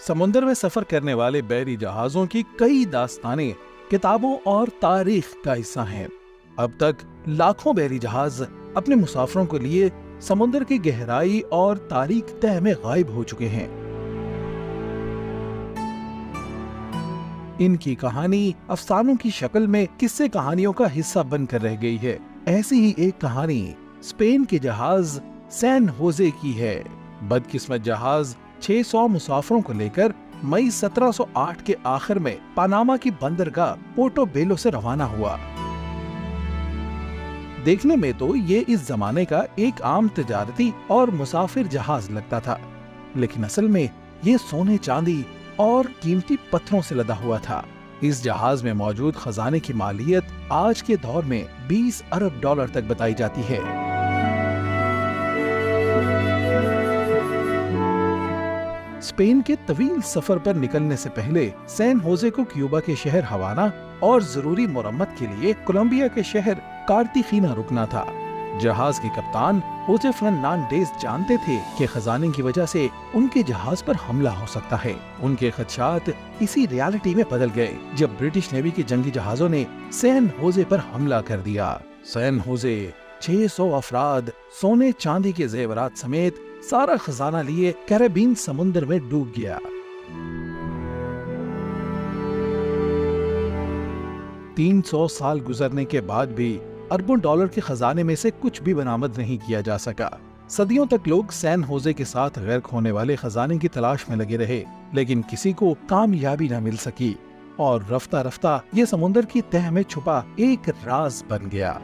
समुद्र में सफर करने वाले बहरी जहाजों की कई दास्तानें किताबों और तारीख का हिस्सा हैं। अब तक लाखों बहरी जहाज अपने मुसाफिरों के लिए समुद्र की गहराई और तारीख तह में गायब हो चुके हैं। इनकी कहानी अफसानों की शक्ल में किस्से कहानियों का हिस्सा बनकर रह गई है। ऐसी ही एक कहानी स्पेन के जहाज सैन होजे की है। बदकिस्मत जहाज 600 मुसाफिरों को लेकर मई 1708 के आखिर में पनामा की बंदरगाह पोर्टो बेलो से रवाना हुआ। देखने में तो ये इस जमाने का एक आम तिजारती और मुसाफिर जहाज लगता था, लेकिन असल में ये सोने चांदी और कीमती पत्थरों से लदा हुआ था। इस जहाज में मौजूद खजाने की मालियत आज के दौर में 20 अरब डॉलर तक बताई जाती है। स्पेन के तवील सफर पर निकलने से पहले सैन होजे को क्यूबा के शहर हवाना और जरूरी मुरम्मत के लिए कोलंबिया के शहर कार्तिगेना रुकना था। जहाज के कप्तान होजे फर्नांडेज जानते थे कि खजाने की वजह से उनके जहाज पर हमला हो सकता है। उनके खदशात इसी रियलिटी में बदल गए जब ब्रिटिश नेवी के जंगी जहाजों ने सैन होजे पर हमला कर दिया। सैन होजे 600 अफराद सोने चांदी के जेवरात समेत सारा खजाना लिए कैरेबियन समुद्र में डूब गया। 300 साल गुजरने के बाद भी अरबों डॉलर के खजाने में से कुछ भी बरामद नहीं किया जा सका। सदियों तक लोग सैन होजे के साथ गर्क होने वाले खजाने की तलाश में लगे रहे, लेकिन किसी को कामयाबी न मिल सकी और रफ्ता रफ्ता ये समुद्र की तह में छुपा एक राज बन गया।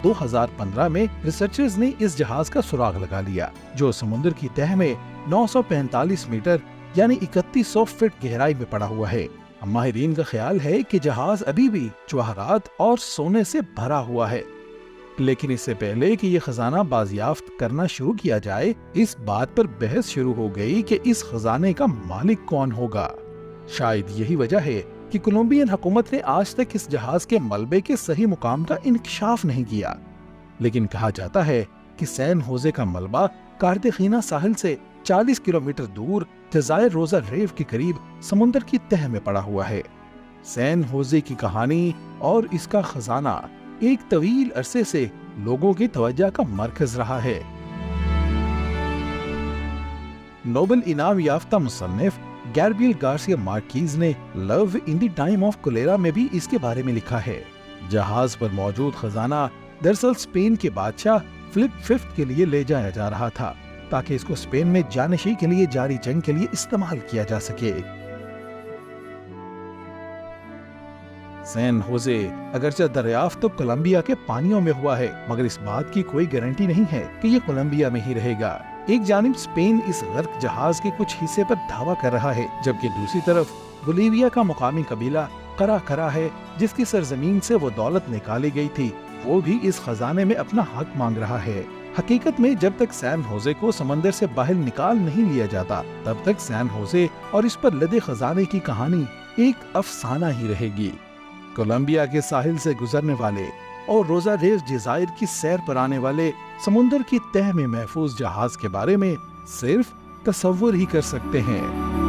दो 2015 में रिसर्चर्स ने इस जहाज का सुराग लगा लिया, जो समुद्र की तह में 945 मीटर यानी 3100 फीट गहराई में पड़ा हुआ है। माहिरीन का ख्याल है कि जहाज अभी भी जवाहरात और सोने से भरा हुआ है, लेकिन इससे पहले कि ये खजाना बाजियाफ्त करना शुरू किया जाए, इस बात पर बहस शुरू हो गई कि इस खजाने का मालिक कौन होगा। शायद यही वजह है कि कोलंबियन हुकूमत ने आज तक इस जहाज के मलबे के सही मुकाम का इंकशाफ नहीं किया, लेकिन कहा जाता है कि सैन होजे का मलबा कार्तिगेना साहिल से 40 किलोमीटर दूर जज़ायर रोजा रेव के करीब समुद्र की तह में पड़ा हुआ है। सैन होजे की कहानी और इसका खजाना एक तवील अरसे से लोगों की तवज्जो का मरकज रहा है। नोबेल इनाम याफ्ता मुसन्निफ गैब्रिएल गार्सिया मार्कीज ने love in the time of cholera में भी इसके बारे में लिखा है। जहाज पर मौजूद खजाना दरअसल स्पेन के बादशाह फिलिप फिफ्थ के लिए ले जाया जा रहा था, ताकि इसको स्पेन में जानशी के लिए जारी जंग के लिए इस्तेमाल किया जा सके। सैन होजे अगरचे दरियाफ्त तो कोलंबिया के पानियों में हुआ है, मगर इस बात की कोई गारंटी नहीं है कि ये कोलंबिया में ही रहेगा। एक जानिब स्पेन इस गर्क जहाज के कुछ हिस्से पर दावा कर रहा है, जबकि दूसरी तरफ बोलीविया का मुकामी कबीला करा करा है, जिसकी सरजमीन से वो दौलत निकाली गई थी, वो भी इस खजाने में अपना हक मांग रहा है। हकीकत में जब तक सैन होजे को समंदर से बाहर निकाल नहीं लिया जाता, तब तक सैन होजे और इस पर लदे खजाने की कहानी एक अफसाना ही रहेगी। कोलंबिया के साहिल से गुजरने वाले और रोजा रेव जज़ायर की सैर पर आने वाले समुद्र की तह में महफूज जहाज के बारे में सिर्फ तसव्वुर ही कर सकते हैं।